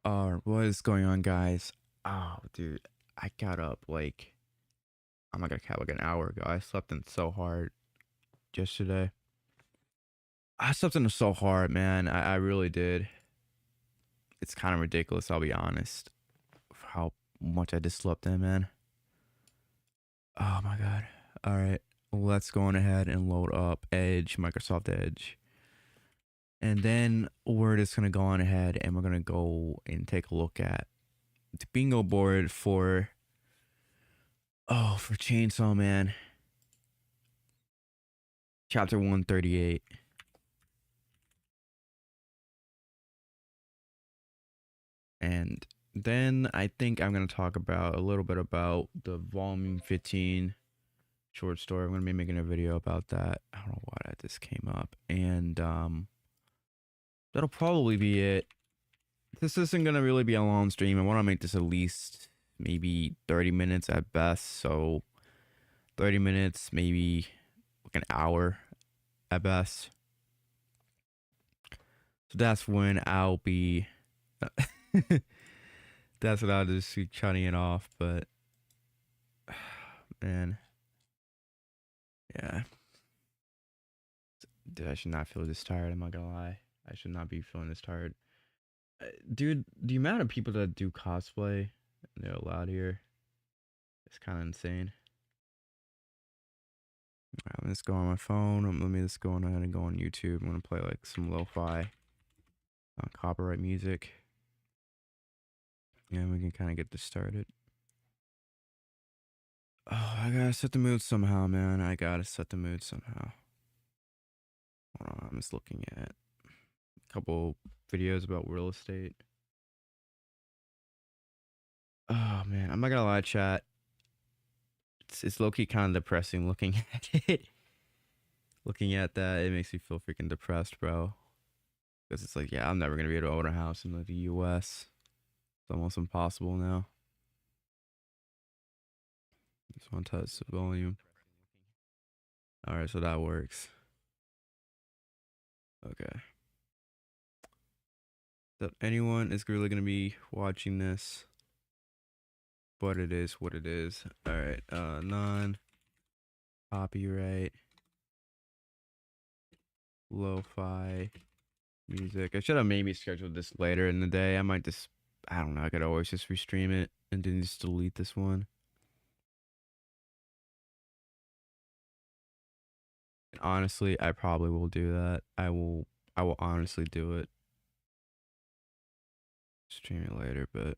What is going on, guys? Oh, dude, I got up like I'm not gonna count like an hour ago. I slept in so hard yesterday. I slept in so hard, man. I really did. It's kind of ridiculous, I'll be honest, for how much I just slept in, man. Oh my god. All right, let's go on ahead and load up Edge, Microsoft Edge, and then we're just gonna go on ahead and we're gonna go and take a look at the bingo board for Chainsaw Man. Chapter 138. And then I think I'm going to talk about a little bit about the volume 15 short story. I'm going to be making a video about that. I don't know why that just came up. And that'll probably be it. This isn't going to really be a long stream. I want to make this at least maybe 30 minutes at best. So 30 minutes, maybe like an hour at best. So that's when I'll be that's what I'll just be cutting it off, but man, yeah. Dude, I should not feel this tired, I'm not gonna lie. I should not be feeling this tired. Dude, the amount of people that do cosplay and they're allowed here is kind of insane. Alright, let me just go on my phone. Let me just go on ahead and go on YouTube. I'm gonna play like some lo-fi copyright music. Yeah, we can kind of get this started. Oh, I gotta set the mood somehow, man. I gotta set the mood somehow. Hold on, I'm just looking at a couple videos about real estate. Oh man, I'm not gonna lie, chat. It's low-key kind of depressing looking at it. Looking at that, it makes me feel freaking depressed, bro. Because it's like, yeah, I'm never gonna be able to own a house in like, the US. It's almost impossible now. Just want to touch the volume. Alright, so that works. Okay. So anyone is really gonna be watching this. But it is what it is. Alright, non-copyright. Lo-fi music. I should have maybe scheduled this later in the day. I might just, I don't know, I could always just restream it and then just delete this one. And honestly, I probably will do that. I will honestly do it. Stream it later, but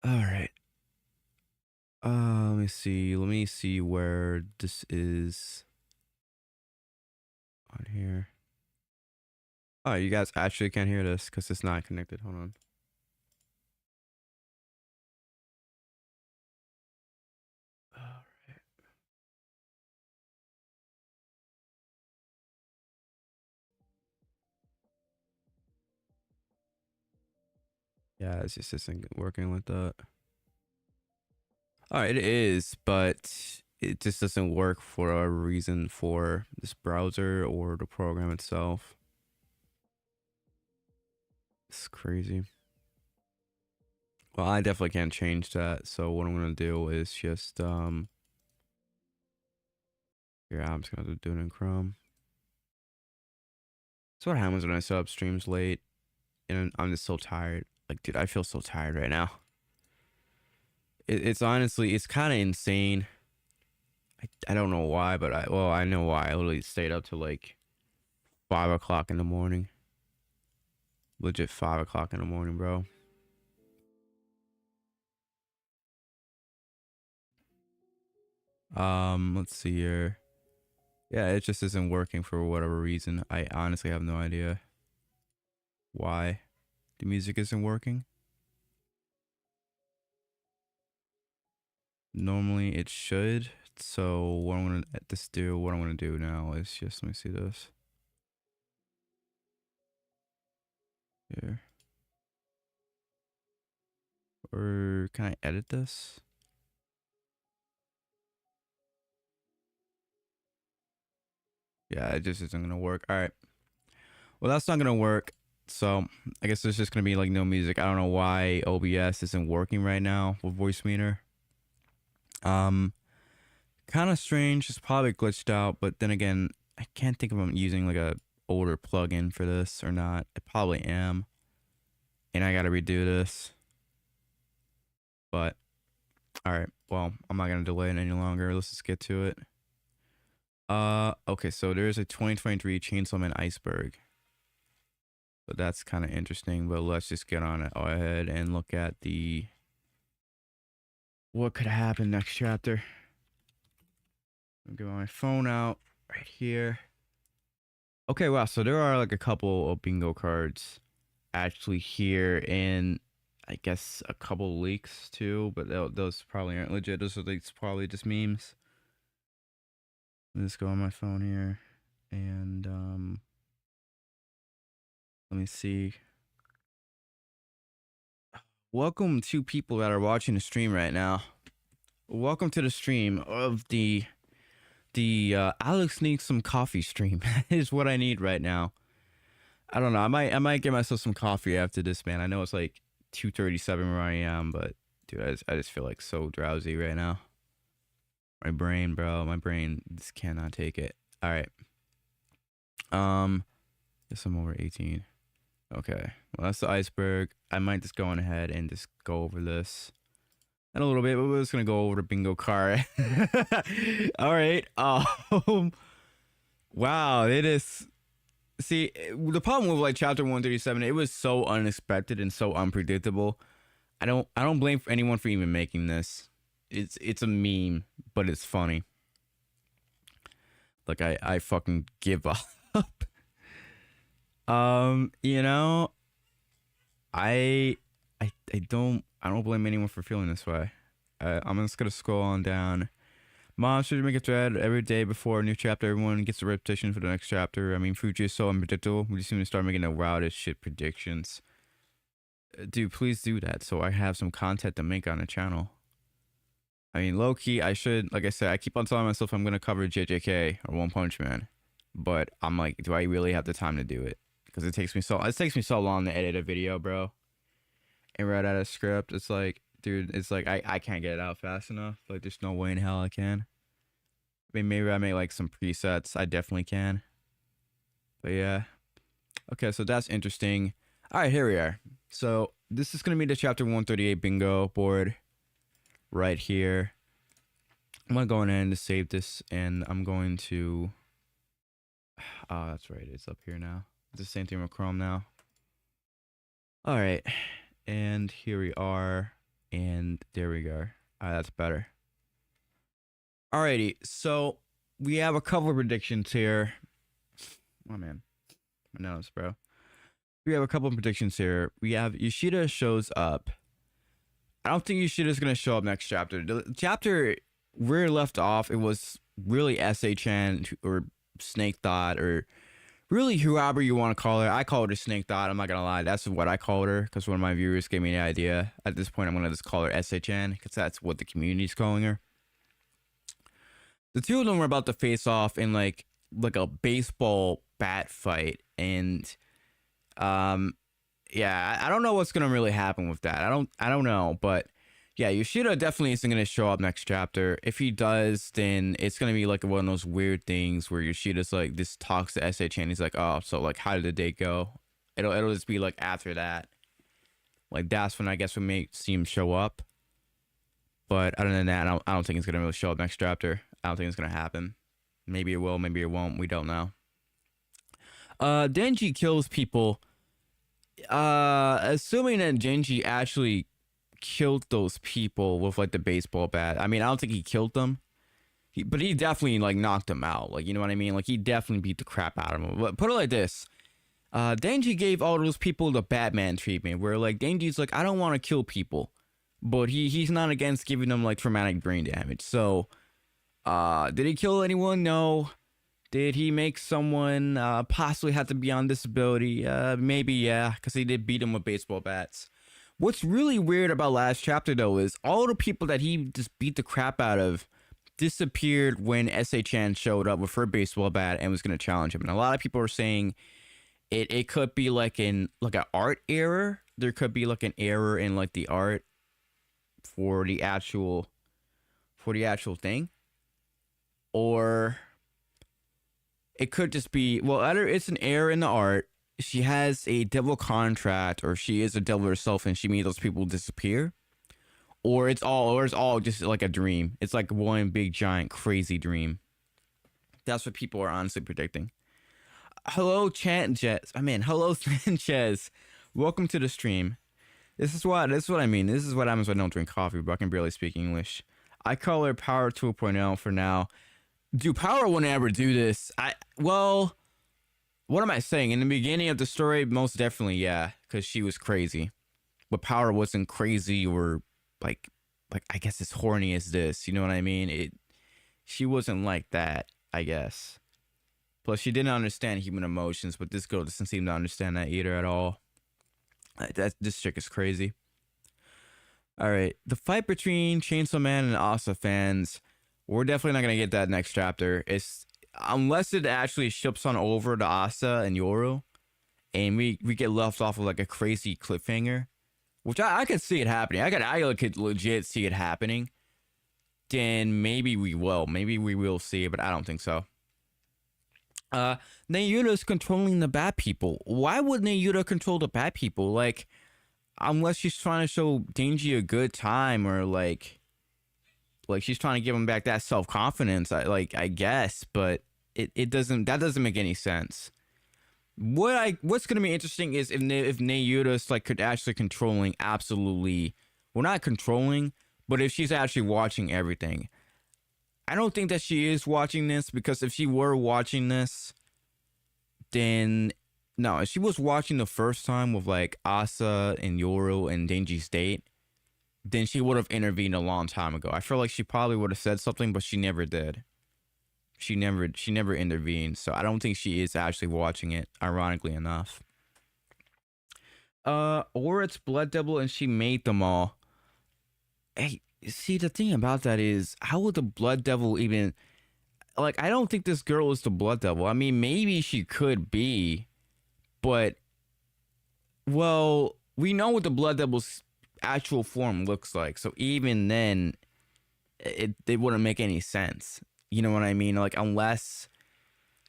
all right. Let me see. Let me see where this is on here. Oh, you guys actually can't hear this because it's not connected. Hold on. All right. Yeah, it's just isn't working with that. All right, it is, but it just doesn't work for a reason for this browser or the program itself. It's crazy. Well, I definitely can't change that. So what I'm gonna do is just yeah, I'm just gonna do it in Chrome. That's what happens when I set up streams late and I'm just so tired. Like, dude, I feel so tired right now. It's honestly, it's kind of insane. I don't know why, but I know why. I literally stayed up till like 5 o'clock in the morning. Legit 5 o'clock in the morning, bro. Let's see here. Yeah, it just isn't working for whatever reason. I honestly have no idea why the music isn't working. Normally it should. So what I'm gonna do now is just, let me see this. Here. Or can I edit this? Yeah, it just isn't gonna work. All right. Well, that's not gonna work. So I guess there's just gonna be like no music. I don't know why OBS isn't working right now with voice meter. Um, kind of strange. It's probably glitched out, but then again, I can't think if I'm using like a older plugin for this or not. I probably am, and I gotta redo this. But all right, well, I'm not gonna delay it any longer. Let's just get to it. Okay, so there's a 2023 Chainsaw Man Iceberg. So that's kind of interesting, but let's just get on it ahead and look at the what could happen next chapter. I'm get my phone out right here. Okay, wow, so there are like a couple of bingo cards actually here, and I guess a couple leaks too, but those probably aren't legit. Those are probably just memes. Let's go on my phone here, and let me see. Welcome to people that are watching the stream right now. Welcome to the stream of the Alex needs some coffee stream. Is what I need right now. I don't know. I might get myself some coffee after this, man. I know it's like 2:37 where I am, but dude, I just feel like so drowsy right now. My brain, bro, my brain just cannot take it. All right. Guess I'm over 18. Okay. Well, that's the iceberg. I might just go on ahead and just go over this in a little bit, but we're just gonna go over the bingo card. All right. Wow, it is. See, the problem with like chapter 137, it was so unexpected and so unpredictable. I don't blame anyone for even making this. It's a meme, but it's funny. Like I fucking give up. You know, I don't blame anyone for feeling this way. I'm just gonna scroll on down. Mom should make a thread every day before a new chapter. Everyone gets a repetition for the next chapter. I mean, Fuji is so unpredictable. We just need to start making the wildest shit predictions. Dude, please do that so I have some content to make on the channel. I mean, low key, I should, like I said, I keep on telling myself I'm gonna cover JJK or One Punch Man, but I'm like, do I really have the time to do it? Because it takes me so long to edit a video, bro, and write out a script. It's like, dude, it's like I can't get it out fast enough. Like, there's no way in hell I can. I mean, maybe I make like some presets. I definitely can. But yeah. Okay, so that's interesting. All right, here we are. So this is gonna be the chapter 138 bingo board right here. I'm gonna go in and just save this, and I'm going to. Oh, that's right. It's up here now. It's the same thing with Chrome now. All right, and here we are, and there we go. All right, that's better. Alrighty, so we have a couple of predictions here. Oh man, my nose, bro. We have a couple of predictions here. We have Yoshida shows up. I don't think Yoshida's gonna show up next chapter. The chapter where it left off, it was really SHN or Snake Thought, or really whoever you want to call her. I call her Snake Thought. I'm not gonna lie, that's what I called her because one of my viewers gave me the idea. At this point, I'm gonna just call her SHN because that's what the community's calling her. The two of them were about to face off in like a baseball bat fight, and yeah, I don't know what's gonna really happen with that. I don't know, but yeah, Yoshida definitely isn't gonna show up next chapter. If he does, then it's gonna be like one of those weird things where Yoshida's like this talks to SH and he's like, oh, so like how did the date go? It'll just be like after that. Like that's when I guess we may see him show up. But other than that, I don't think it's gonna really show up next chapter. I don't think it's gonna happen. Maybe it will, maybe it won't. We don't know. Denji kills people. Assuming that Denji actually killed those people with like the baseball bat. I mean, I don't think he killed them, but he definitely like knocked them out. Like, you know what I mean? Like he definitely beat the crap out of them. But put it like this: Denji gave all those people the Batman treatment, where like Denji's like, I don't want to kill people, but he's not against giving them like traumatic brain damage. So, did he kill anyone? No. Did he make someone possibly have to be on disability? Maybe, yeah, because he did beat him with baseball bats. What's really weird about last chapter, though, is all the people that he just beat the crap out of, disappeared when SHN showed up with her baseball bat and was going to challenge him. And a lot of people are saying it could be like an art error. There could be like an error in like the art for the actual thing, or it could just be, well, either it's an error in the art, she has a devil contract, or she is a devil herself and she made those people disappear, or it's all just like a dream. It's like one big giant crazy dream. That's what people are honestly predicting. Hello, Sanchez. Hello, Sanchez. Welcome to the stream. This is what I mean. This is what happens when I don't drink coffee, but I can barely speak English. I call her Power 2.0 for now. Do Power wouldn't ever do this. Well, what am I saying? In the beginning of the story, most definitely, yeah, because she was crazy. But Power wasn't crazy or like I guess as horny as this. You know what I mean? She wasn't like that, I guess. Plus, she didn't understand human emotions, but this girl doesn't seem to understand that either at all. This chick is crazy. All right, the fight between Chainsaw Man and Asa fans. We're definitely not gonna get that next chapter. It's unless it actually ships on over to Asa and Yoru, and we get left off with like a crazy cliffhanger, which I could see it happening. I could legit see it happening. Then maybe we will. Maybe we will see it, but I don't think so. Nayuta's controlling the bad people. Why would Nayuta control the bad people? Like, unless she's trying to show Denji a good time, or like she's trying to give him back that self-confidence. I guess, but that doesn't make any sense. What's gonna be interesting is if Nayuta's like could actually controlling absolutely, well, not controlling, but if she's actually watching everything. I don't think that she is watching this, because if she were watching this, then no, if she was watching the first time with like Asa and Yoru and Denji's date, then she would have intervened a long time ago. I feel like she probably would have said something, but she never did. She never intervened, so I don't think she is actually watching it, ironically enough. Or it's Blood Devil and she made them all. Hey, see, the thing about that is, how would the Blood Devil even, like, I don't think this girl is the Blood Devil. I mean, maybe she could be, but, well, we know what the Blood Devil's actual form looks like, so even then, it wouldn't make any sense. You know what I mean? Like, unless,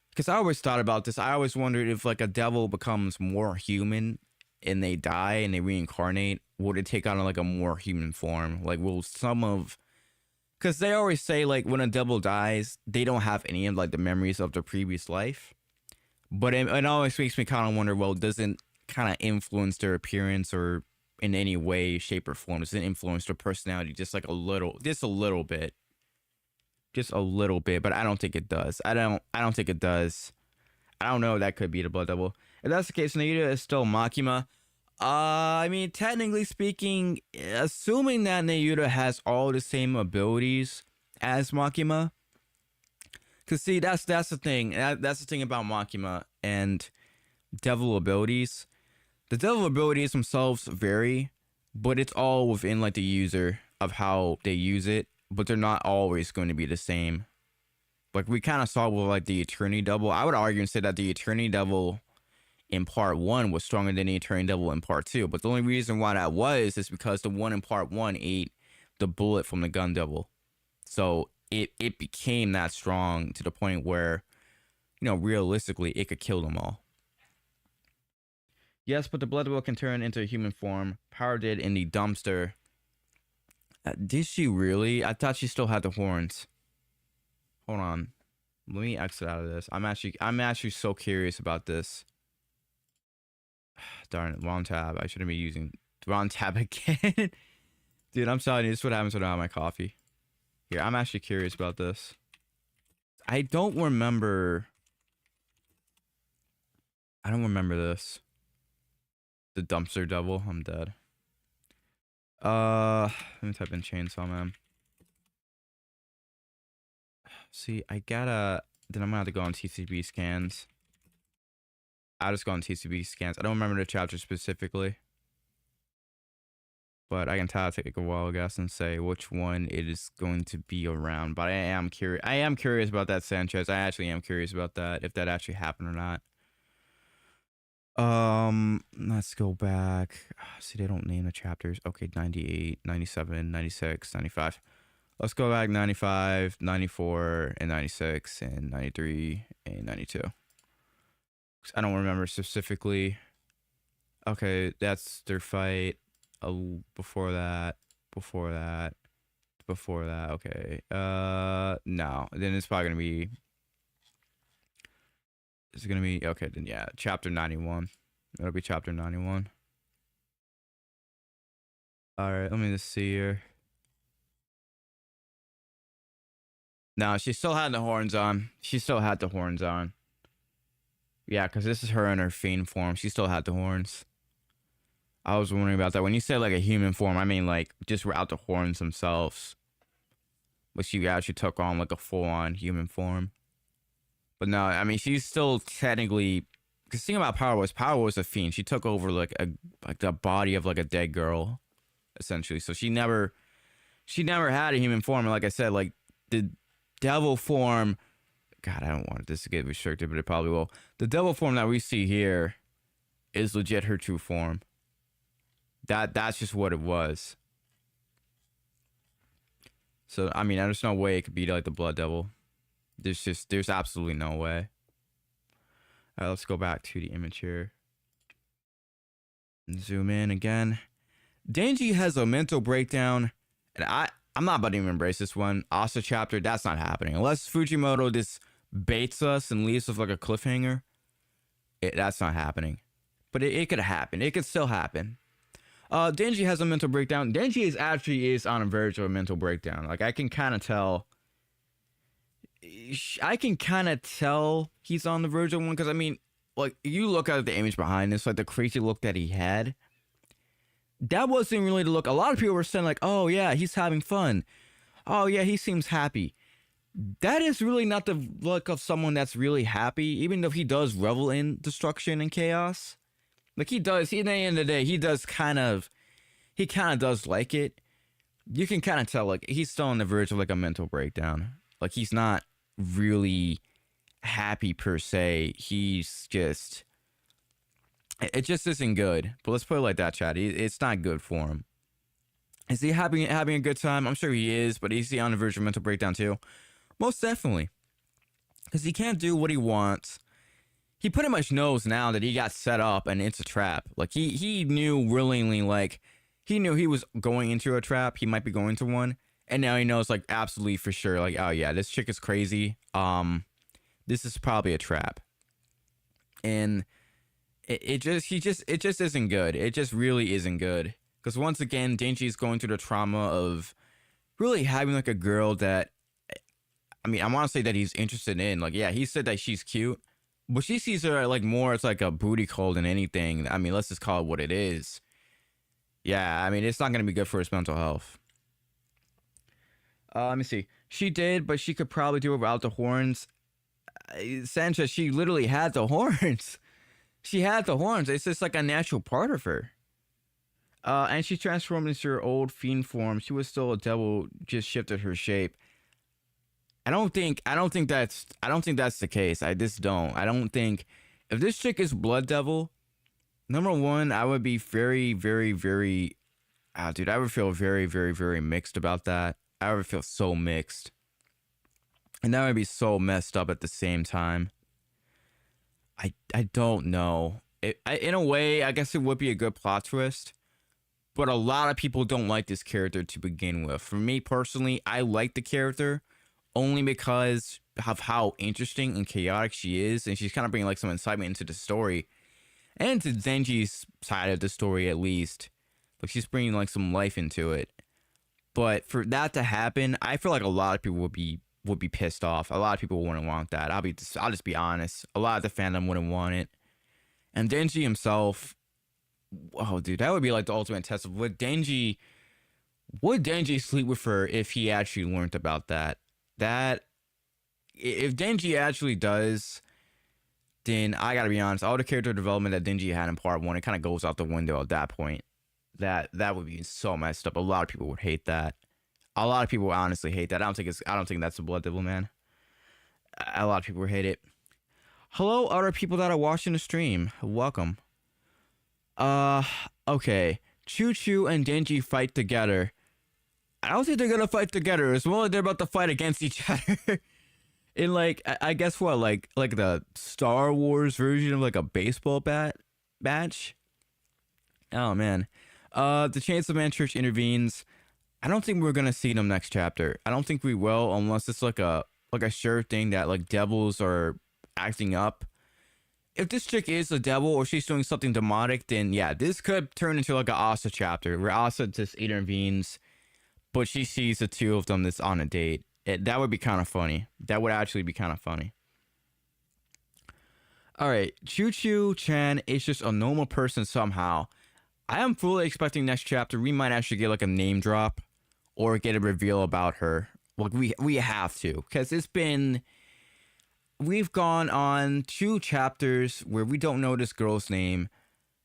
because I always thought about this. I always wondered if, like, a devil becomes more human and they die and they reincarnate, would it take on like a more human form? Like, will some of, because they always say like when a devil dies, they don't have any of like the memories of their previous life. But it always makes me kind of wonder, well, doesn't kind of influence their appearance or in any way, shape, or form? Does it influence their personality just like a little bit? Just a little bit, but I don't think it does. I don't think it does. I don't know. That could be the Blood Devil. If that's the case, Nayuta is still Makima. I mean, technically speaking, assuming that Nayuta has all the same abilities as Makima. Cause see, that's the thing. That's the thing about Makima and devil abilities. The devil abilities themselves vary, but it's all within like the user of how they use it. But they're not always going to be the same. Like we kind of saw with like the Eternity Devil. I would argue and say that the Eternity Devil in part 1 was stronger than the Eternity Devil in part 2. But the only reason why that was is because the one in part 1 ate the bullet from the Gun Devil. So it became that strong to the point where, you know, realistically, it could kill them all. Yes, but the Blood Devil can turn into a human form. Power did in the dumpster. Did she really? I thought she still had the horns. Hold on. Let me exit out of this. I'm actually so curious about this. Darn it, wrong tab. I shouldn't be using the wrong tab again. Dude, I'm telling you, this is what happens when I have my coffee. Here, I'm actually curious about this. I don't remember this. The dumpster devil. I'm dead. Let me type in Chainsaw Man. See, then I'm gonna have to go on TCB scans. I'll just go on TCB scans. I don't remember the chapter specifically. but I can take a wild guess and say which one it is going to be around. But I am curious. I am curious about that Sanchez. I actually am curious about that, if that actually happened or not. Let's go back. See, they don't name the chapters. Okay, 98, 97, 96, 95. Let's go back 95, 94, and 96, and 93, and 92. I don't remember specifically. Okay, that's their fight. Before that, before that, before that. Okay. No. Then it's probably gonna be. It's gonna be okay. Then yeah, chapter 91. It'll be chapter 91. All right. Let me just see here. No, she still had the horns on. She still had the horns on. Yeah, because this is her in her fiend form. She still had the horns. I was wondering about that. When you said like a human form, I mean like just without the horns themselves. But she actually took on like a full-on human form. But no, I mean she's still technically. Because the thing about Power was a fiend. She took over like the body of like a dead girl, essentially. So she never had a human form. And like I said, like the devil form. God, I don't want this to get restricted, but it probably will. The devil form that we see here is legit her true form. That's just what it was. So I mean, there's no way it could be like the Blood Devil. There's absolutely no way. All right, let's go back to the image here. Zoom in again. Denji has a mental breakdown, and I'm not about to even embrace this one. Asa chapter, that's not happening unless Fujimoto just baits us and leaves us like a cliffhanger. That's not happening, but it could happen. It could still happen. Denji has a mental breakdown. Denji is on a verge of a mental breakdown. Like I can kind of tell. I can kind of tell he's on the verge of one because I mean, like you look at the image behind this, like the crazy look that he had. That wasn't really the look. A lot of people were saying like, "Oh yeah, he's having fun. Oh yeah, he seems happy." That is really not the look of someone that's really happy, even though he does revel in destruction and chaos. Like he does, at the end of the day, he kind of does like it. You can kind of tell, like, he's still on the verge of, like, a mental breakdown. Like, he's not really happy, per se. He's just... It just isn't good. But let's put it like that, Chad. It's not good for him. Is he having a good time? I'm sure he is, but is he on the verge of mental breakdown, too? Most definitely. Because he can't do what he wants. He pretty much knows now that he got set up and it's a trap. Like, he knew willingly, like, he knew he was going into a trap. He might be going to one. And now he knows, like, absolutely for sure, like, oh, yeah, this chick is crazy. This is probably a trap. And it just isn't good. It just really isn't good. Because once again, Denji is going through the trauma of really having, like, a girl that, I mean, I want to say that he's interested in. Like, yeah, he said that she's cute. But she sees her like more as like a booty call than anything. I mean, let's just call it what it is. Yeah, I mean, it's not going to be good for his mental health. Let me see. She did, but she could probably do it without the horns. Sanchez, she literally had the horns. She had the horns. It's just like a natural part of her. And she transformed into her old fiend form. She was still a devil, just shifted her shape. I don't think that's the case. I just don't. I don't think if this chick is Blood Devil, number one, I would be very, very, very, dude, I would feel very, very, very mixed about that. I would feel so mixed. And that would be so messed up at the same time. I don't know. In a way, I guess it would be a good plot twist. But a lot of people don't like this character to begin with. For me personally, I like the character. Only because of how interesting and chaotic she is. And she's kind of bringing like some incitement into the story. And to Denji's side of the story at least. Like she's bringing like some life into it. But for that to happen, I feel like a lot of people would be pissed off. A lot of people wouldn't want that. I'll just be honest. A lot of the fandom wouldn't want it. And Denji himself, oh dude, that would be like the ultimate test of would Denji sleep with her if he actually learned about that? That if Denji actually does, then I gotta be honest, all the character development that Denji had in part one, it kind of goes out the window at that point. That would be so messed up. A lot of people would hate that. A lot of people would honestly hate that. I don't think that's a Blood Devil, man. A lot of people would hate it. Hello, other people that are watching the stream. Welcome. Uh, okay. Choo Choo and Denji fight together. I don't think they're gonna fight together. It's more like they're about to fight against each other. In like, I guess what, like the Star Wars version of like a baseball bat match. Oh man. The Chainsaw Man Church intervenes. I don't think we're gonna see them next chapter. I don't think we will, unless it's like a sure thing that like devils are acting up. If this chick is a devil or she's doing something demonic, then yeah, this could turn into like a Asa chapter where Asa just intervenes, but she sees the two of them that's on a date. That would be kind of funny. That would actually be kind of funny. All right, Choo Choo Chan is just a normal person somehow. I am fully expecting next chapter we might actually get like a name drop or get a reveal about her. Like we have to, because we've gone on 2 chapters where we don't know this girl's name.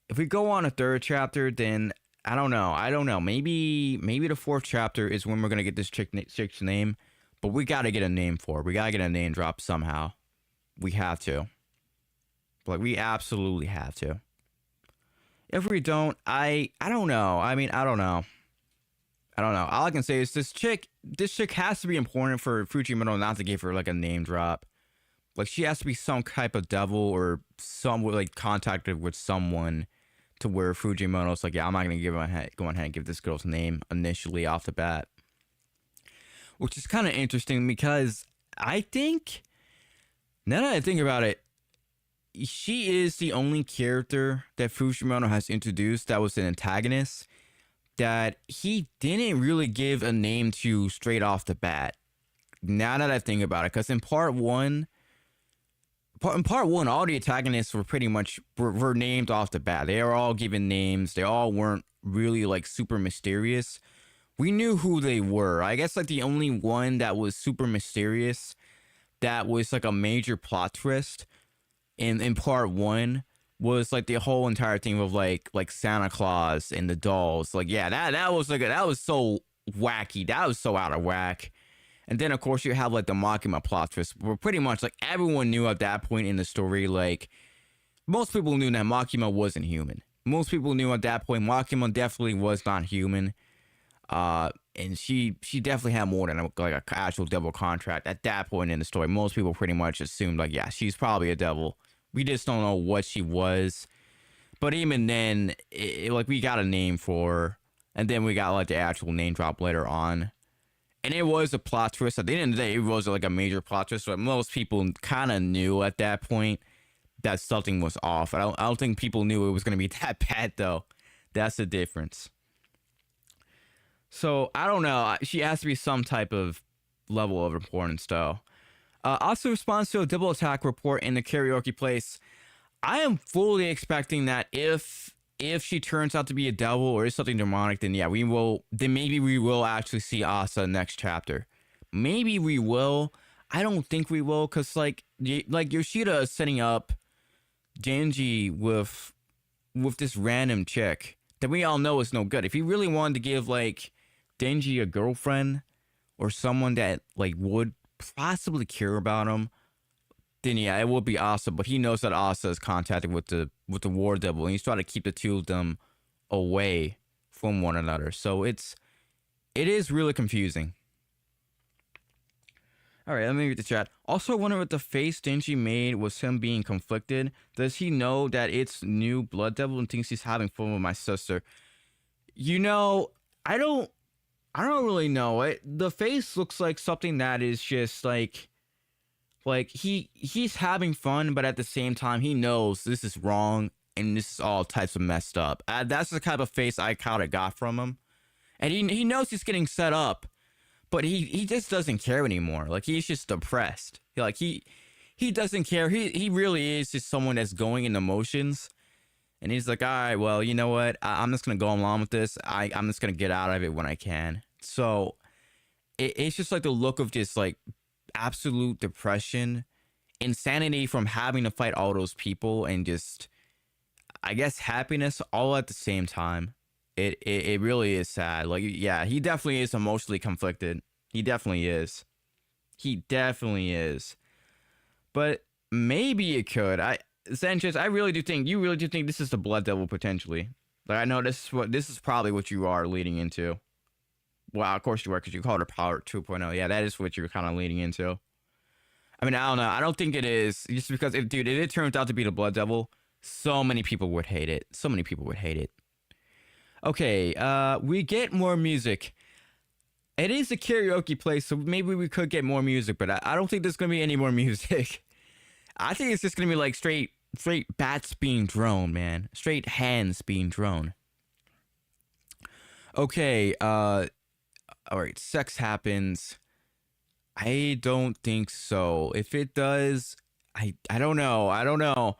If we go on a 3rd chapter, then I don't know. Maybe the 4th chapter is when we're gonna get this chick's name. But we gotta get a name for her. We gotta get a name drop somehow. We have to. Like we absolutely have to. If we don't, I don't know. I mean, I don't know. All I can say is this chick has to be important for Fujimoto not to give her like a name drop. Like she has to be some type of devil or some like contacted with someone to where Fujimoto's like, yeah, I'm not gonna go ahead and give this girl's name initially off the bat. Which is kind of interesting because I think, now that I think about it, she is the only character that Fujimoto has introduced that was an antagonist that he didn't really give a name to straight off the bat. Now that I think about it, because in part one, all the antagonists were pretty much were named off the bat. They were all given names. They all weren't really like super mysterious. We knew who they were. I guess like the only one that was super mysterious that was like a major plot twist in part one was like the whole entire thing of like Santa Claus and the dolls. Like yeah, that was so wacky. That was so out of whack. And then of course you have like the Makima plot twist where pretty much like everyone knew at that point in the story, like most people knew that Makima wasn't human. Most people knew at that point Makima definitely was not human. And she definitely had more than like a actual devil contract at that point in the story. Most people pretty much assumed like, yeah, she's probably a devil. We just don't know what she was. But even then, like we got a name for her, and then we got like the actual name drop later on. And it was a plot twist. At the end of the day, it was like a major plot twist. But most people kind of knew at that point that something was off. I don't think people knew it was going to be that bad though. That's the difference. So, I don't know. She has to be some type of level of importance, though. Also responds to a double attack report in the karaoke place. I am fully expecting that if she turns out to be a devil or is something demonic, then yeah, maybe we will actually see Asa next chapter. Maybe we will. I don't think we will, because like Yoshida is setting up Denji with this random chick that we all know is no good. If he really wanted to give like Denji a girlfriend or someone that like would possibly care about him, then yeah, it would be Asa. But he knows that Asa is contacted with the War Devil, and he's trying to keep the two of them away from one another. So it is really confusing. All right, let me read the chat. Also, I wonder what the face Denji made was him being conflicted. Does he know that it's new Blood Devil and thinks he's having fun with my sister? You know, I don't really know. The face looks like something that is just like he's having fun, but at the same time he knows this is wrong and this is all types of messed up. That's the type of face I kind of got from him, and he knows he's getting set up, but he just doesn't care anymore. Like he's just depressed. Like he doesn't care. He really is just someone that's going in emotions. And he's like, all right, well, you know what? I'm just going to go along with this. I'm just going to get out of it when I can. So it's just like the look of just like absolute depression, insanity from having to fight all those people, and just, I guess, happiness all at the same time. It really is sad. Like, yeah, he definitely is emotionally conflicted. He definitely is. He definitely is. But maybe it could. Sanchez, I really do think you really do think this is the Blood Devil potentially. Like, I know this is probably what you are leading into. Well, of course you are, because you called her Power 2.0. Yeah, that is what you're kind of leading into. I mean, I don't know. I don't think it is. Just because, dude, if it turns out to be the Blood Devil, so many people would hate it. So many people would hate it. Okay, we get more music. It is a karaoke place, so maybe we could get more music, but I don't think there's gonna be any more music. I think it's just gonna be like straight bats being drone, man. Straight hands being drone. Okay, all right, sex happens. I don't think so. If it does, I don't know. I don't know.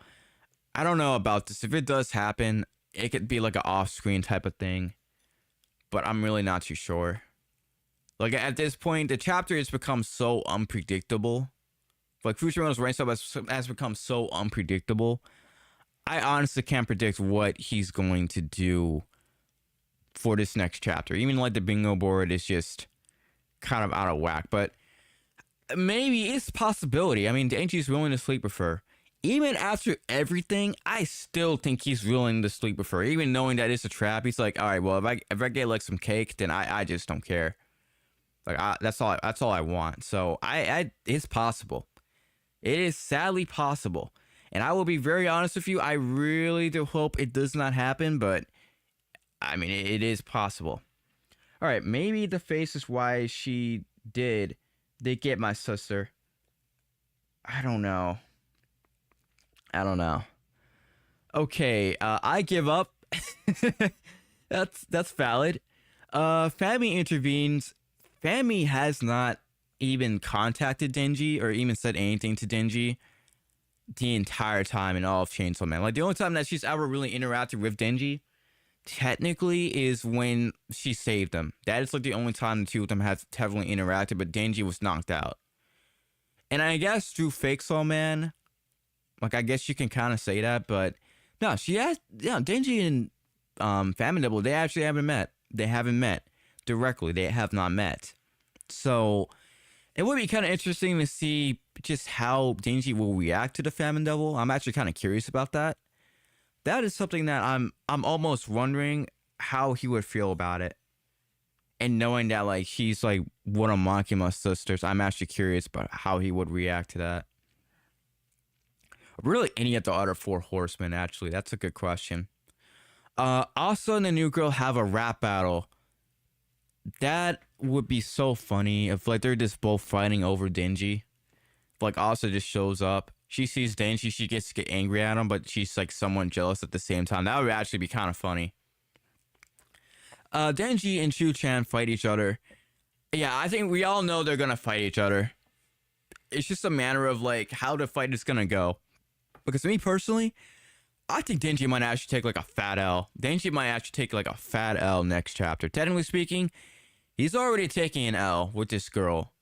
I don't know about this. If it does happen, it could be like an off-screen type of thing, but I'm really not too sure. Like, at this point, the chapter has become so unpredictable. Like, Fujimoto's writing stuff has become so unpredictable. I honestly can't predict what he's going to do for this next chapter. Even like the bingo board is just kind of out of whack, but maybe it's a possibility. I mean, Denji's willing to sleep with her. Even after everything, I still think he's willing to sleep with her. Even knowing that it's a trap, he's like, all right, well, if I get like some cake, then I just don't care. Like, that's all I want. So it's possible. It is sadly possible. And I will be very honest with you, I really do hope it does not happen, but I mean, it is possible. All right, maybe the face is why she did. They get my sister. I don't know. Okay, I give up. That's valid. Fami intervenes. Fami has not even contacted Denji or even said anything to Denji the entire time in all of Chainsaw Man. Like, the only time that she's ever really interacted with Denji technically is when she saved him. That is like the only time the two of them have heavily interacted, but Denji was knocked out. And I guess through Fake Soul Man, like, I guess you can kind of say that, but no, she has, yeah, Denji and Famine Devil, they actually haven't met. They haven't met directly. They have not met. So it would be kind of interesting to see just how Denji will react to the Famine Devil. I'm actually kind of curious about that. That is something that I'm almost wondering how he would feel about it. And knowing that, like, she's like one of Makima's sisters, I'm actually curious about how he would react to that. Really, any of the other four horsemen, actually. That's a good question. Asa and the new girl have a rap battle. That would be so funny if, like, they're just both fighting over Denji. Like, Asa just shows up. She sees Denji, she gets to get angry at him, but she's, like, somewhat jealous at the same time. That would actually be kind of funny. Denji and Shu-chan fight each other. Yeah, I think we all know they're gonna fight each other. It's just a matter of, like, how the fight is gonna go. Because me personally, I think Denji might actually take like a fat L. Denji might actually take like a fat L next chapter. Technically speaking, he's already taking an L with this girl.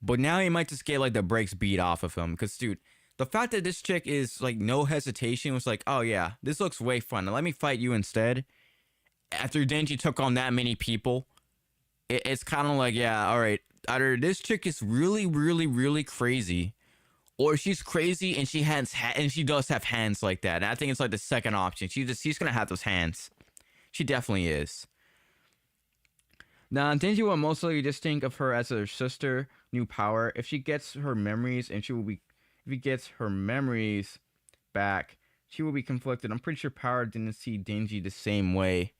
But now he might just get like the brakes beat off of him. Because, dude, the fact that this chick is like no hesitation was like, oh yeah, this looks way fun. Now let me fight you instead. After Denji took on that many people, it's kind of like, yeah, all right. Either this chick is really, really, really crazy, or she's crazy and she does have hands like that. And I think it's like the second option. She's gonna have those hands. She definitely is. Now, Denji will mostly just think of her as her sister, new power. If she gets her memories if he gets her memories back, she will be conflicted. I'm pretty sure Power didn't see Denji the same way.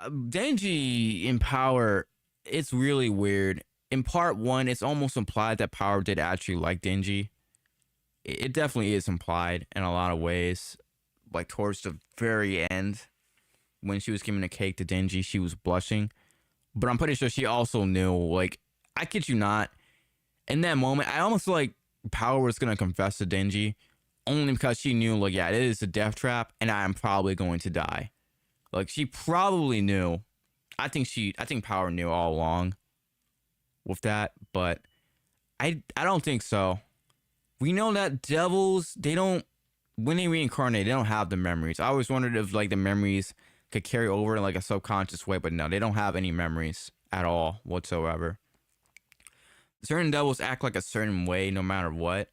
Denji in Power, it's really weird. In part one, it's almost implied that Power did actually like Denji. It definitely is implied in a lot of ways. Like, towards the very end, when she was giving a cake to Denji, she was blushing. But I'm pretty sure she also knew, like, I kid you not, in that moment, I almost feel like Power was going to confess to Denji, only because she knew, like, yeah, it is a death trap, and I am probably going to die. Like, she probably knew. I think Power knew all along with that, but I don't think so. We know that devils, when they reincarnate, they don't have the memories. I always wondered if, like, the memories could carry over in like a subconscious way, but no, they don't have any memories at all whatsoever. Certain devils act like a certain way no matter what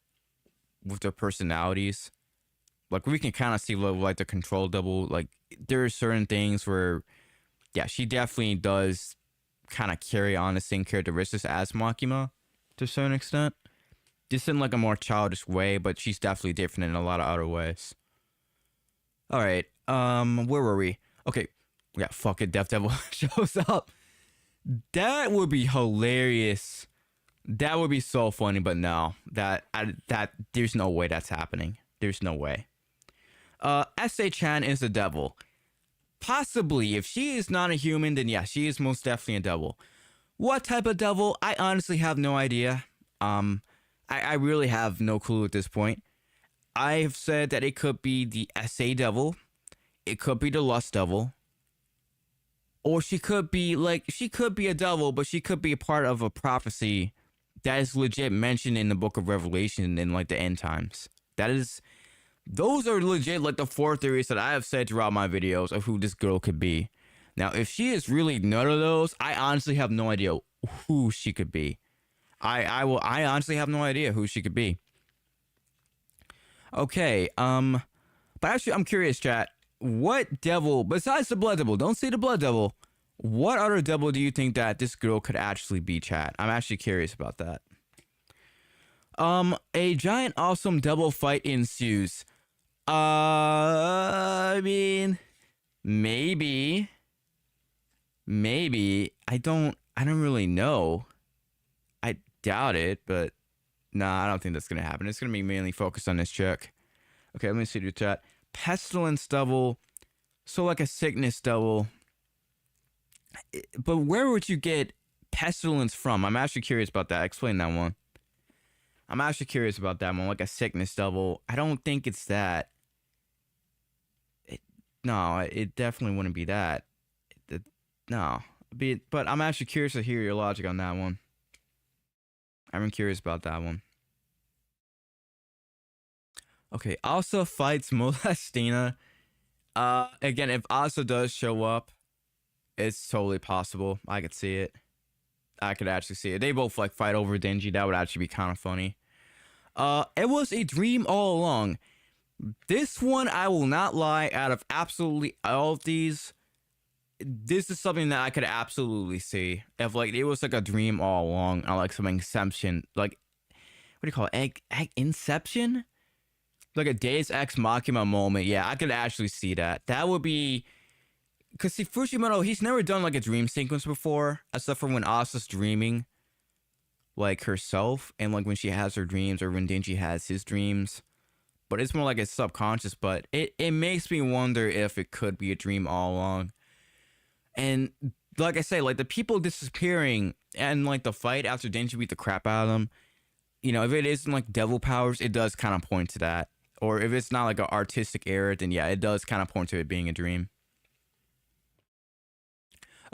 with their personalities. Like we can kind of see like the control devil. Like there are certain things where, yeah, she definitely does kind of carry on the same characteristics as Makima to a certain extent. Just in like a more childish way, but she's definitely different in a lot of other ways. All right, where were we? Okay, yeah, fucking Death Devil shows up. That would be hilarious. That would be so funny, but no, that there's no way that's happening. There's no way. S.A. is the devil. Possibly, if she is not a human, then yeah, she is most definitely a devil. What type of devil? I honestly have no idea. I really have no clue at this point. I've said that it could be the SA devil, it could be the lust devil, or she could be a devil, but she could be a part of a prophecy that is legit mentioned in the book of Revelation in like the end times. Those are legit like the 4 theories that I have said throughout my videos of who this girl could be. Now, if she is really none of those, I honestly have no idea who she could be. I honestly have no idea who she could be. Okay, but actually I'm curious, chat. What devil, besides the blood devil, don't say the blood devil, what other devil do you think that this girl could actually be, chat? I'm actually curious about that. A giant awesome devil fight ensues. I mean, maybe. I don't really know. I doubt it, but nah, I don't think that's gonna happen. It's gonna be mainly focused on this chick. Okay, let me see the chat. Pestilence devil, so like a sickness devil. But where would you get pestilence from? I'm actually curious about that. Explain that one. I'm actually curious about that one. Like a sickness devil. I don't think it's that. No, it definitely wouldn't be that. No. But I'm actually curious to hear your logic on that one. I'm curious about that one. Okay, Asa fights Molestina. Again, if Asa does show up, it's totally possible. I could see it. I could actually see it. They both like fight over Denji. That would actually be kind of funny. It was a dream all along. This one, I will not lie, out of absolutely all of these, this is something that I could absolutely see. If like it was like a dream all along, or like some inception, like what do you call it? Inception? Like a Deus Ex Machina moment. Yeah, I could actually see that. That would be, because see, Fujimoto, he's never done like a dream sequence before, except for when Asa's dreaming, like herself, and like when she has her dreams, or when Denji has his dreams. But it's more like it's subconscious, but it makes me wonder if it could be a dream all along. And like I say, like the people disappearing and like the fight after Denji beat the crap out of them, you know, if it isn't like devil powers, it does kind of point to that. Or if it's not like an artistic error, then yeah, it does kind of point to it being a dream.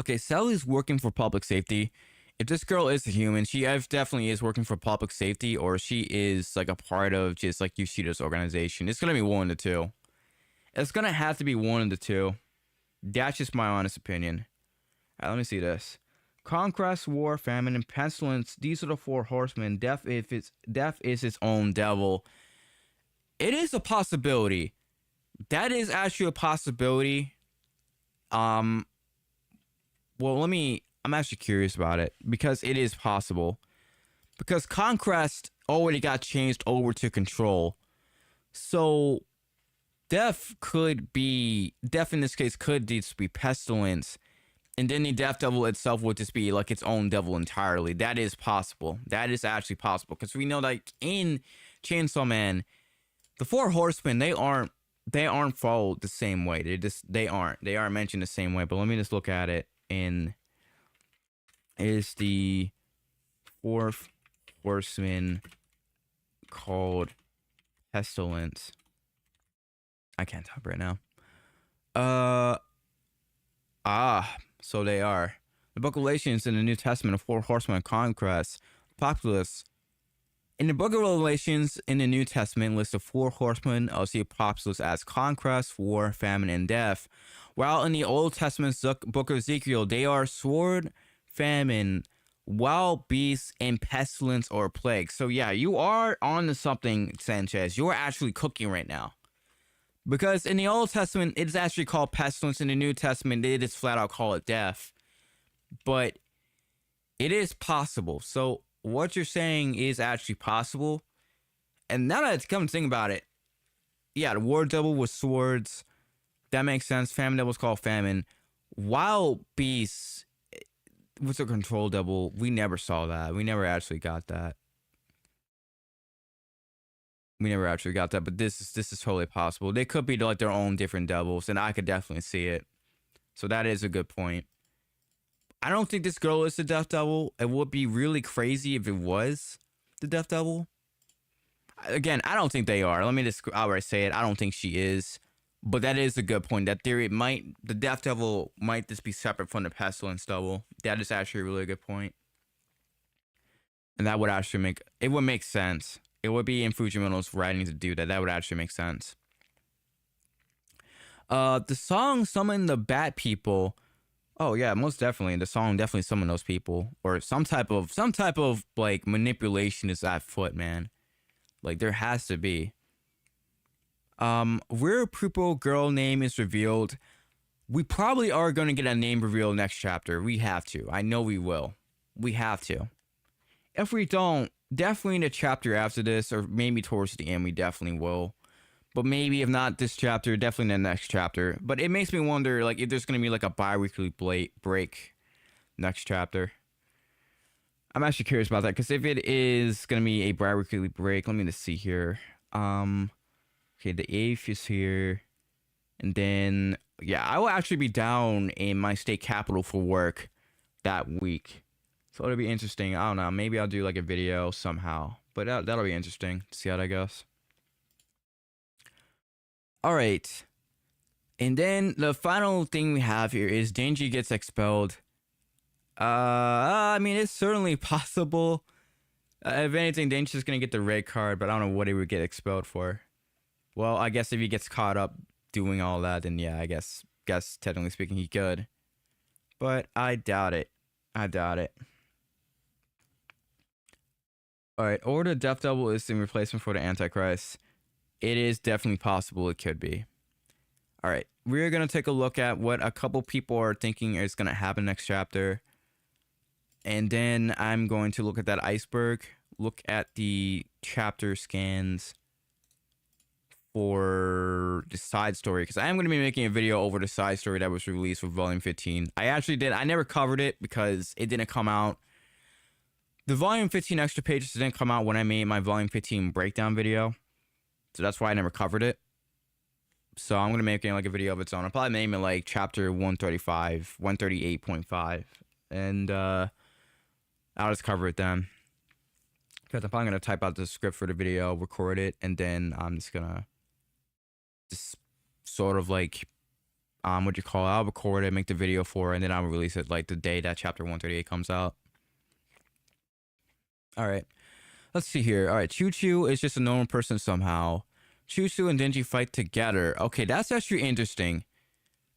Okay, Sally's working for public safety. If this girl is a human, she definitely is working for public safety, or she is like a part of just like Yoshida's organization. It's gonna be one of the two. It's gonna have to be one of the two. That's just my honest opinion. All right, let me see this. Conquest, war, famine, and pestilence. These are the 4 horsemen. Death is its own devil. It is a possibility. That is actually a possibility. Well, I'm actually curious about it because it is possible. Because Conquest already got changed over to Control. So Death in this case could just be Pestilence. And then the Death Devil itself would just be like its own devil entirely. That is possible. That is actually possible. Because we know that in Chainsaw Man, the 4 horsemen, they aren't followed the same way. They aren't mentioned the same way. But let me just look at it. Is the 4th horseman called Pestilence? I can't talk right now. So they are. The book of Galatians in the New Testament of 4 horsemen of conquest, populace, In the book of Revelations in the New Testament lists the four horsemen of the apocalypse as conquest, war, famine, and death. While in the Old Testament book of Ezekiel, they are sword, famine, wild beasts, and pestilence or plague. So yeah, you are on to something, Sanchez. You are actually cooking right now. Because in the Old Testament, it's actually called pestilence. In the New Testament, they just flat out call it death. But it is possible. So what you're saying is actually possible. And now that it's come to think about it, yeah, the war devil was swords. That makes sense. Famine devil was called famine. Wild beasts was a control devil. We never saw that. We never actually got that. But this is totally possible. They could be like their own different devils, and I could definitely see it. So that is a good point. I don't think this girl is the Death Devil. It would be really crazy if it was the Death Devil. Again, I don't think they are. Let me just outright say it. I don't think she is. But that is a good point. That theory the Death Devil might just be separate from the Pestilence Devil. That is actually a really good point. And that would actually make sense. It would be in Fujimoto's writing to do that. That would actually make sense. The song Summon the Bat People. Oh yeah, most definitely. The song definitely summoned those people. Or some type of like manipulation is at foot, man. Like there has to be. Where purple girl name is revealed. We probably are gonna get a name reveal next chapter. We have to. I know we will. We have to. If we don't, definitely in the chapter after this, or maybe towards the end, we definitely will. But maybe if not this chapter, definitely in the next chapter. But it makes me wonder, like, if there's gonna be like a bi-weekly break next chapter. I'm actually curious about that, because if it is gonna be a bi-weekly break, let me just see here. Okay, the 8th is here, and then yeah, I will actually be down in my state capital for work that week. So it'll be interesting. I don't know. Maybe I'll do like a video somehow. But that'll be interesting to see how that goes. Alright. And then the final thing we have here is Denji gets expelled. I mean, it's certainly possible. If anything, Denji's just gonna get the red card, but I don't know what he would get expelled for. Well, I guess if he gets caught up doing all that, then yeah, I guess technically speaking, he could. But I doubt it. Alright, or the Death Devil is in replacement for the Antichrist. It is definitely possible it could be. Alright, we're going to take a look at what a couple people are thinking is going to happen next chapter. And then I'm going to look at that iceberg, look at the chapter scans for the side story, because I am going to be making a video over the side story that was released for Volume 15. I never covered it because it didn't come out. The Volume 15 extra pages didn't come out when I made my Volume 15 breakdown video. So that's why I never covered it. So I'm going to make like a video of its own. I'll probably name it like chapter 135, 138.5. And I'll just cover it then. Because I'm probably going to type out the script for the video, record it, and then I'm just going to just sort of like, I'll record it, make the video for it, and then I'll release it like the day that chapter 138 comes out. Alright, let's see here. Alright, Choo-Choo is just a normal person somehow. Choo-Choo and Denji fight together. Okay, that's actually interesting.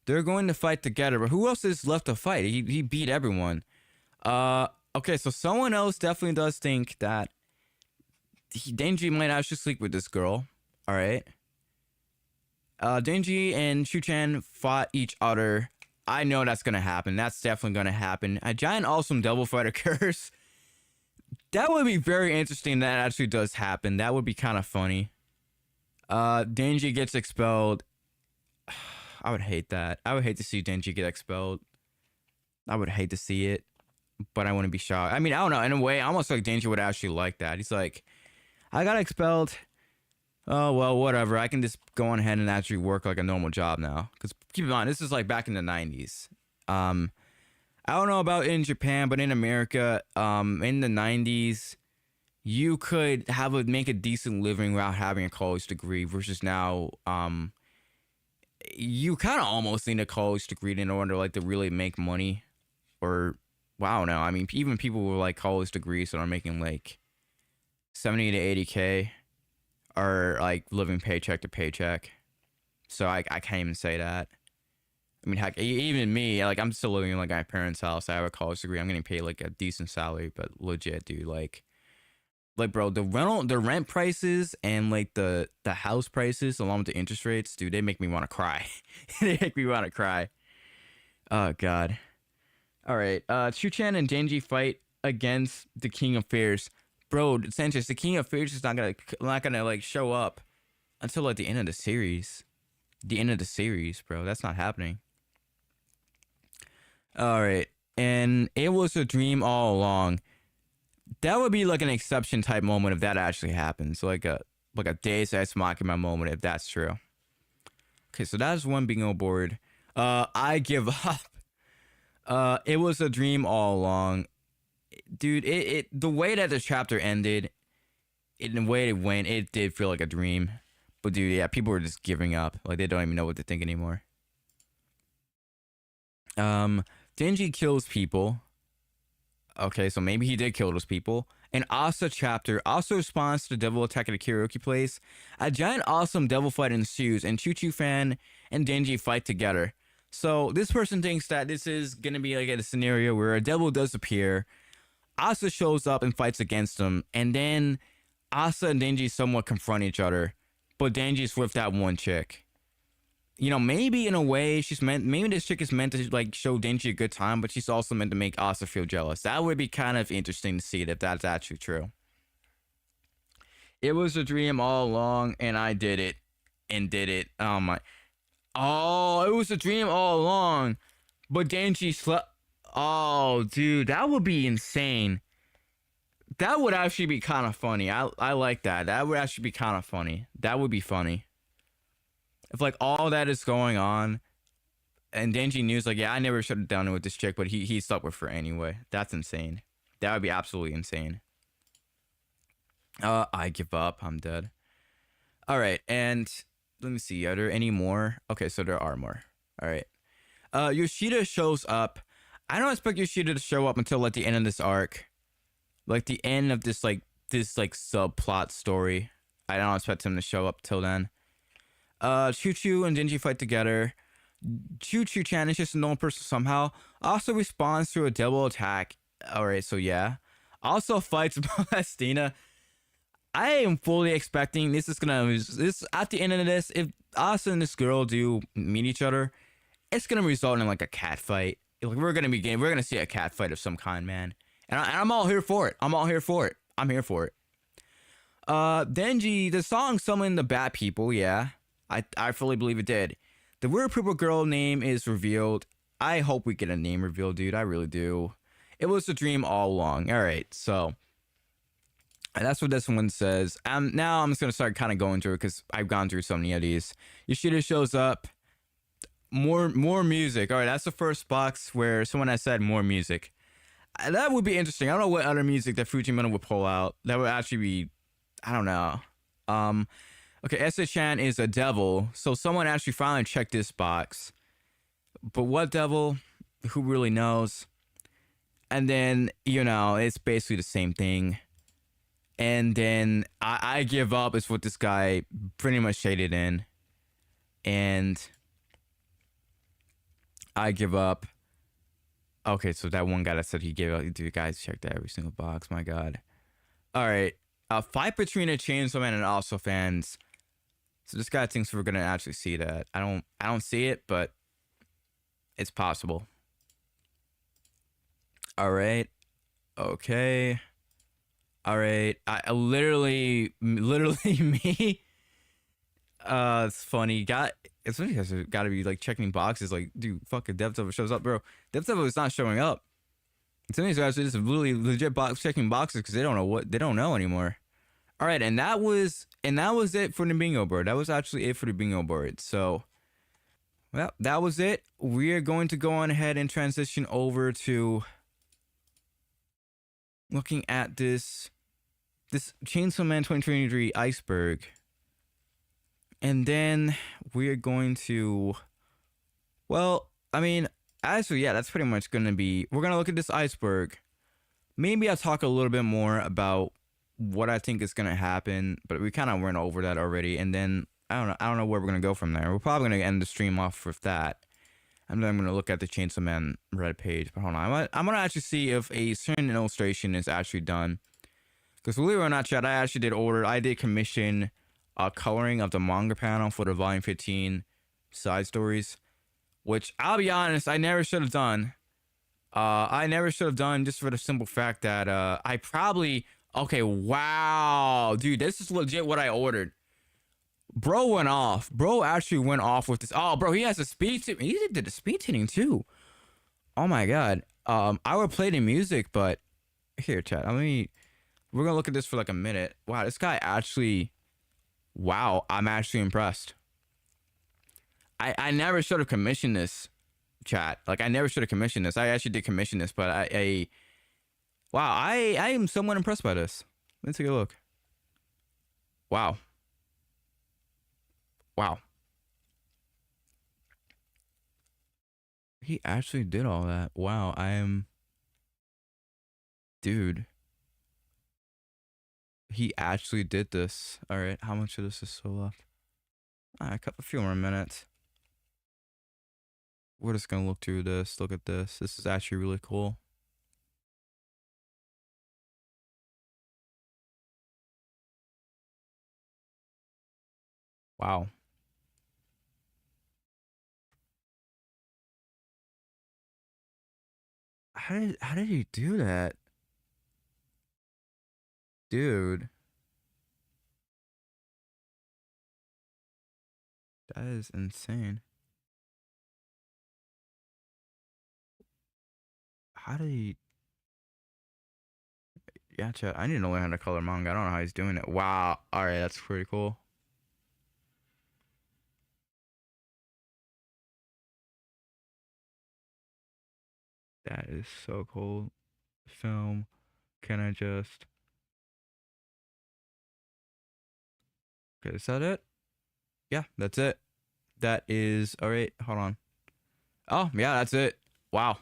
They're going to fight together, but who else is left to fight? He beat everyone. Okay, so someone else definitely does think that Denji might actually sleep with this girl. Alright. Denji and Shu-chan fought each other. I know that's gonna happen. That's definitely gonna happen. A giant awesome double fight occurs. That would be very interesting. That actually does happen. That would be kind of funny. Denji gets expelled. I would hate that. I would hate to see Denji get expelled. I would hate to see it, but I wouldn't be shocked. I mean, I don't know. In a way, almost like Denji would actually like that. He's like, I got expelled. Oh, well, whatever. I can just go on ahead and actually work like a normal job now. Because keep in mind, this is like back in the 90s. I don't know about in Japan, but in America, in the 90s, you could make a decent living without having a college degree versus now, you kind of almost need a college degree in order like to really make money. Or, wow, no, I mean, even people with like college degrees that are making like 70 to 80K are like living paycheck to paycheck. So I can't even say that. I mean, heck, even me, like I'm still living in like my parents' house. I have a college degree. I'm getting paid like a decent salary, but legit, dude, like bro, the rent prices and like the house prices along with the interest rates, dude, they make me want to cry. They make me want to cry. Oh god. All right. Chuchan and Denji fight against the King of Fears. Bro, Sanchez, the King of Fears is not gonna like show up until like the end of the series. The end of the series, bro. That's not happening. All right. And it was a dream all along. That would be like an exception type moment if that actually happens. Like a Deus Ex Machina moment if that's true. Okay, so that's one bingo board. I give up. It was a dream all along. Dude, it the way that the chapter ended, in the way it went, it did feel like a dream. But dude, yeah, people were just giving up. Like they don't even know what to think anymore. Denji kills people. Okay, so maybe he did kill those people. An Asa chapter also responds to the devil attack at the karaoke place. A giant awesome devil fight ensues, and Choo Choo Fan and Denji fight together. So this person thinks that this is gonna be like a scenario where a devil does appear. Asa shows up and fights against him, and then Asa and Denji somewhat confront each other. But Denji's with that one chick. You know, maybe in a way maybe this chick is meant to like show Denji a good time, but she's also meant to make Asa feel jealous. That would be kind of interesting to see if that's actually true. It was a dream all along, and I did it. And did it. Oh my. Oh, it was a dream all along. But Denji slept. Oh, dude, that would be insane. That would actually be kind of funny. I like that. That would actually be kind of funny. That would be funny. If like all that is going on, and Denji knew, like, yeah, I never should have done it with this chick, but he stuck with her anyway. That's insane. That would be absolutely insane. I give up. I'm dead. All right, and let me see. Are there any more? Okay, so there are more. All right. Yoshida shows up. I don't expect Yoshida to show up until like the end of this arc, like the end of this subplot story. I don't expect him to show up till then. Choo Choo and Denji fight together. Choo Choo Chan is just a normal person somehow. Also responds to a double attack. Alright, so yeah. Also fights Molestina. I am fully expecting this at the end of this, if Asa and this girl do meet each other, it's gonna result in like a cat fight. Like we're gonna see a cat fight of some kind, man. And I'm all here for it. I'm here for it. Denji, the song summoned the Bat People, yeah. I fully believe it did. The weird purple girl name is revealed. I hope we get a name revealed, dude. I really do. It was a dream all along. All right, so that's what this one says. Now I'm just gonna start kind of going through it because I've gone through so many of these. Yoshida shows up. More music. All right, that's the first box where someone has said more music. That would be interesting. I don't know what other music that Fujimoto would pull out. That would actually be, I don't know. Okay, Essa-chan is a devil, so someone actually finally checked this box. But what devil? Who really knows? And then, you know, it's basically the same thing. And then I give up is what this guy pretty much shaded in. And I give up. Okay, so that one guy that said he gave up. Dude, guys checked every single box. My God. All right. Fight between a Chainsaw Man and also fans. So this guy thinks we're gonna actually see that. I don't see it, but it's possible. All right. Okay. All right. I literally me. It's funny. It's funny because got to be like checking boxes. Like, dude, fucking DevTever shows up, bro. DevTever is not showing up. Some of these guys are just really legit checking boxes because they don't know anymore. All right, and that was it for the bingo board. That was actually it for the bingo board. So, well, that was it. We are going to go on ahead and transition over to looking at this Chainsaw Man 2023 iceberg. And then we're going to, well, I mean, actually, yeah, that's pretty much going to be, we're going to look at this iceberg. Maybe I'll talk a little bit more about what I think is gonna happen, but we kind of went over that already. And then I don't know where we're gonna go from there. We're probably gonna end the stream off with that, and then I'm gonna look at the Chainsaw Man Reddit page. But hold on, I'm gonna actually see if a certain illustration is actually done. Because believe it or not, chat, I actually did order. I did commission coloring of the manga panel for the Volume 15 side stories, which I'll be honest, I never should have done. I never should have done, just for the simple fact that I probably okay. Wow, dude, this is legit what I ordered. Bro went off. Bro actually went off with this. Oh, bro, he has a speed. He did the speed tuning too. Oh my god. I would play the music, but here, chat. We're gonna look at this for like a minute. Wow, this guy actually. Wow, I'm actually impressed. I never should have commissioned this, chat. Like, I never should have commissioned this. I actually did commission this, but wow, I am somewhat impressed by this. Let's take a look. Wow. Wow. He actually did all that. Wow, I am. Dude. He actually did this. Alright, how much of this is still left? Alright, a few more minutes. We're just gonna look through this. Look at this. This is actually really cool. Wow. How did he do that? Dude. That is insane. How did he? Yeah, chat. I need to learn how to color manga. I don't know how he's doing it. Wow. All right, that's pretty cool. That is so cool. Film. Can I just? Okay, is that it? Yeah, that's it. That is all right. Hold on. Oh yeah, that's it. Wow.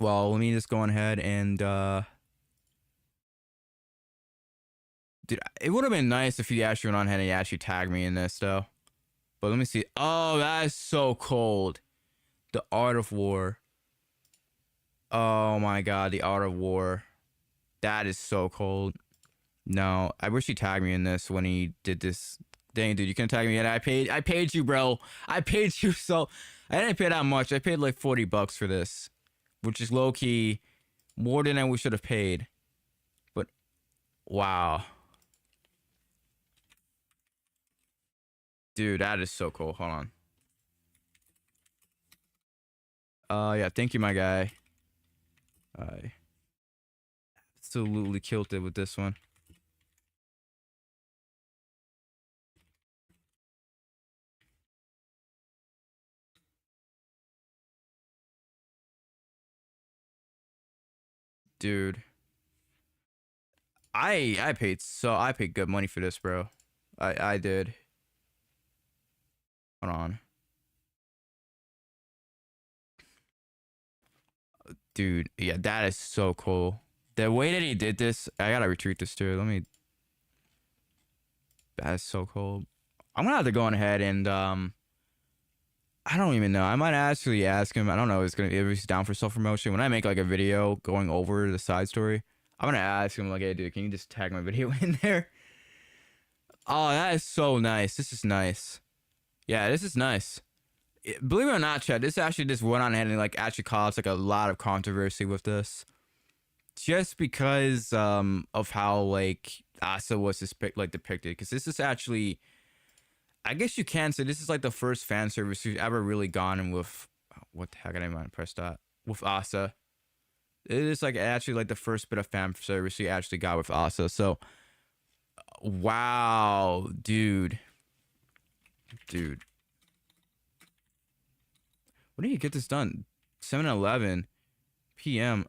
Well, let me just go on ahead and dude, it would have been nice if you actually went on ahead and you actually tagged me in this though. But let me see. Oh, that is so cold. The Art of War. Oh my god, the Art of War. That is so cold. No, I wish he tagged me in this when he did this. Dang, dude, you can tag me in. I paid you, bro. I paid you so. I didn't pay that much. I paid like $40 for this, which is low key more than we should have paid. But wow, dude, that is so cool. Hold on. Yeah, thank you, my guy. I absolutely killed it with this one. Dude, I paid good money for this, bro. I did. Hold on. Dude, yeah, that is so cool. The way that he did this, I gotta retweet this too. Let me. That is so cool. I'm gonna have to go on ahead and I don't even know. I might actually ask him. I don't know. If he's down for self promotion. When I make like a video going over the side story, I'm gonna ask him like, "Hey, dude, can you just tag my video in there?" Oh, that is so nice. This is nice. Yeah, this is nice. Believe it or not, Chad, this actually just went on ahead and like actually caused like a lot of controversy with this, just because of how like Asa was depicted. Because this is actually, I guess you can say this is like the first fan service we've ever really gone in with. What the heck? I didn't want to press that with Asa. It is like actually like the first bit of fan service we actually got with Asa. So, wow, dude. When did you get this done? 7:11 p.m.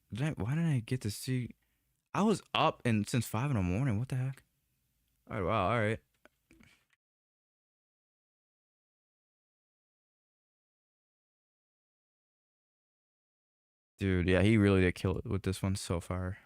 Why didn't I get to see? I was up and since 5 in the morning. What the heck? All right, wow, all right. Dude, yeah, he really did kill it with this one so far.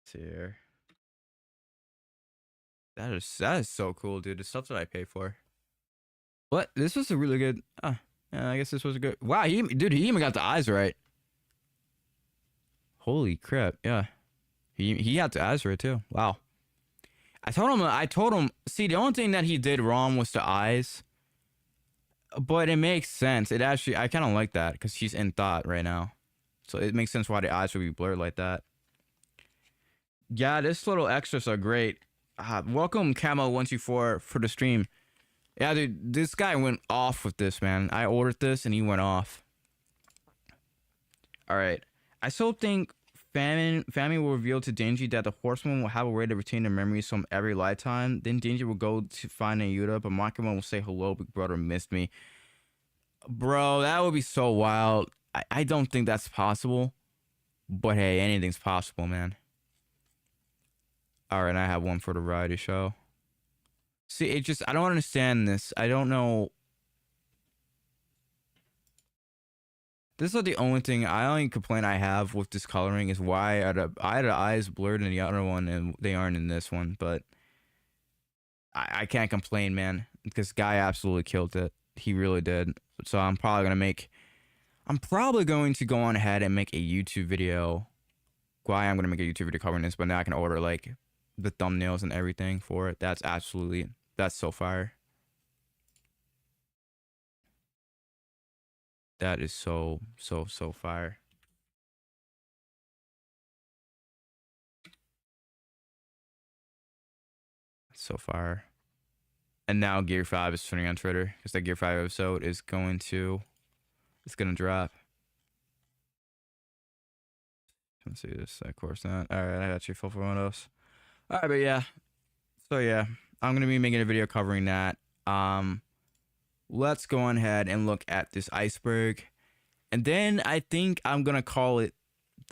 see here. That is so cool, dude. The stuff that I pay for. What? This was a really good. Yeah, I guess this was a good. Wow, dude, he even got the eyes right. Holy crap! Yeah, he had the eyes right too. Wow. I told him. See, the only thing that he did wrong was the eyes, but it makes sense. It actually, I kind of like that because she's in thought right now, so it makes sense why the eyes would be blurred like that. Yeah, this little extras are great. Welcome Camo124 for the stream. Yeah, dude, this guy went off with this, man. I ordered this and he went off. All right. I still think Famine will reveal to Denji that the horseman will have a way to retain their memories from every lifetime. Then Denji will go to find Ayuda, but Makima will say, hello, big brother missed me. Bro, that would be so wild. I don't think that's possible. But hey, anything's possible, man. All right, I have one for the variety show. See, I don't understand this. I don't know. This is the only complaint I have with this coloring is why are the eyes blurred in the other one and they aren't in this one. But I can't complain, man. This guy absolutely killed it. He really did. So I'm probably going to go on ahead and make a YouTube video. Why I'm going to make a YouTube video covering this, but now I can order like the thumbnails and everything for it. That's so fire. That is so fire. So fire. And now Gear 5 is turning on Twitter because that Gear 5 episode is going to drop. Let's see this. Of course not. All right, I got you full for one of those. All right, but yeah. So yeah, I'm gonna be making a video covering that. Let's go on ahead and look at this iceberg, and then I think I'm gonna call it.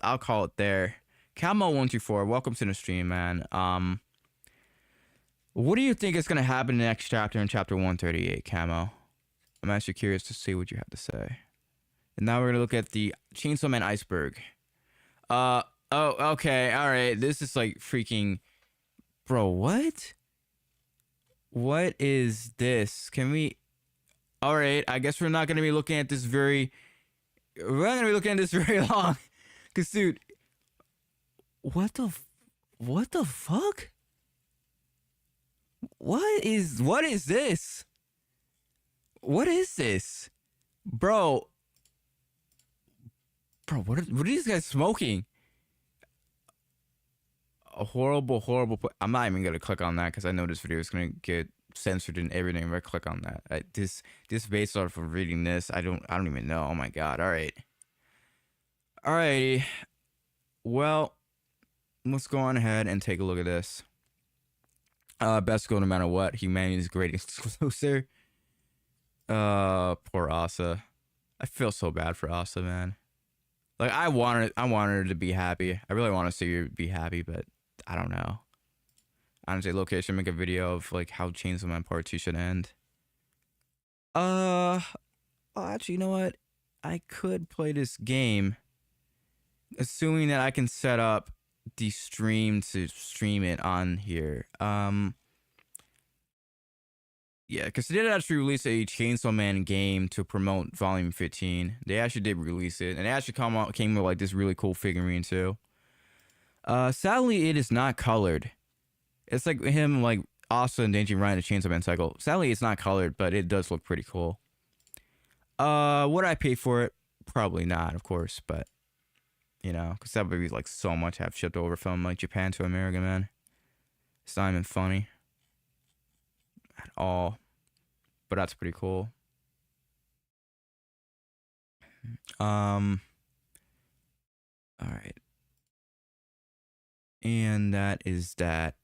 I'll call it there. Camo124, welcome to the stream, man. What do you think is gonna happen in the next chapter in chapter 138, Camo? I'm actually curious to see what you have to say. And now we're gonna look at the Chainsaw Man iceberg. Oh, okay, all right. This is like freaking, bro. What? What is this? Can we? All right. I guess we're not gonna be looking at this very. We're not gonna be looking at this very long, cause dude, what the fuck? What is this? What is this, bro? Bro, what are these guys smoking? A horrible. I'm not even gonna click on that because I know this video is gonna get censored and everything. If I click on that, this based off of reading this, I don't even know. Oh my god! All right, alrighty. Well, let's go on ahead and take a look at this. Best goal no matter what. Humanity's greatest closer. Poor Asa. I feel so bad for Asa, man. Like I wanted her to be happy. I really want to see her be happy, but I don't know. Honestly, location, make a video of like how Chainsaw Man Part 2 should end. Oh, actually, you know what? I could play this game, assuming that I can set up the stream to stream it on here. Yeah, because they did actually release a Chainsaw Man game to promote Volume 15. They actually did release it, and it actually came with like this really cool figurine too. Sadly, it is not colored. It's like him, like Asa and Denji riding the Chainsaw Man cycle. Sadly, it's not colored, but it does look pretty cool. Would I pay for it? Probably not, of course, but you know, because that would be like so much have shipped over from like Japan to America, man. It's not even funny at all, but that's pretty cool. All right, and that is that.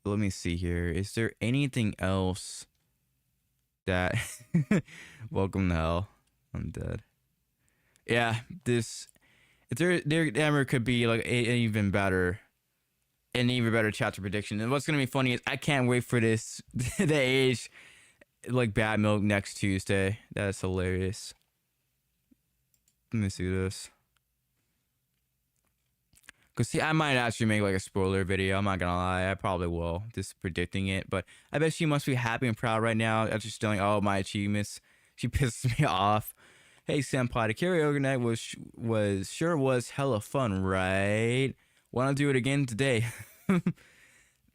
Let me see here. Is there anything else that welcome to hell? I'm dead. Yeah, there ever could be like an even better chapter prediction. And what's gonna be funny is I can't wait for this the age like Bad Milk next Tuesday. That is hilarious. Let me see this. Cause see, I might actually make like a spoiler video. I'm not gonna lie, I probably will, just predicting it. But I bet she must be happy and proud right now after stealing all my achievements. She pisses me off. Hey senpai, the karaoke night was hella fun, right? Wanna do it again today?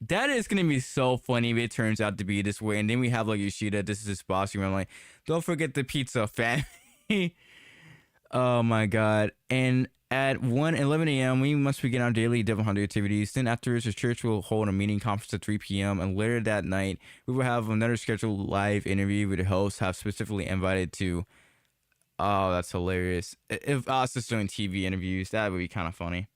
That is gonna be so funny if it turns out to be this way. And then we have like Yoshida, this is his boss. I'm like, don't forget the pizza, family. Oh my god. And at 11 a.m., we must begin our daily Devil Hunter activities. Then afterwards, the church will hold a meeting conference at 3 p.m. And later that night, we will have another scheduled live interview with the hosts have specifically invited to. Oh, that's hilarious. If us is doing TV interviews, that would be kind of funny.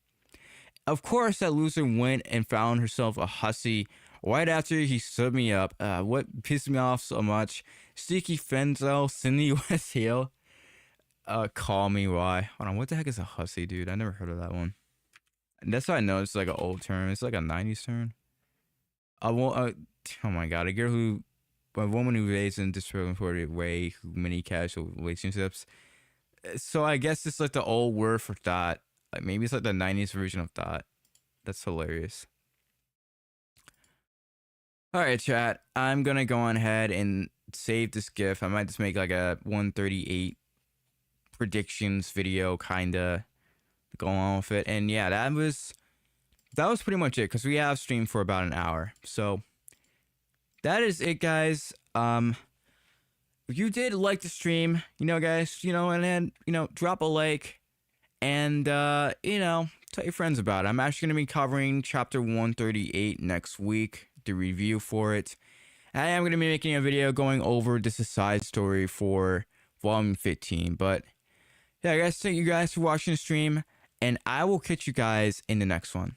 Of course, that loser went and found herself a hussy right after he stood me up. What pissed me off so much? Sticky Fenzel, Cindy West Hill. Call me why. Hold on, what the heck is a hussy, dude? I never heard of that one. And that's how I know it's like an old term. It's like a 90s term. Oh my god, a woman who raised in disproportionate way, who many casual relationships. So I guess it's like the old word for thought. Like maybe it's like the 90s version of thought. That's hilarious. All right, chat. I'm gonna go on ahead and save this GIF. I might just make like a 138 predictions video, kinda go on with it. And yeah, that was pretty much it because we have streamed for about an hour. So that is it, guys. If you did like the stream, guys, and then drop a like and tell your friends about it. I'm actually gonna be covering chapter 138 next week, the review for it. I am gonna be making a video going over this side story for volume 15. But yeah, guys, thank you guys for watching the stream, and I will catch you guys in the next one.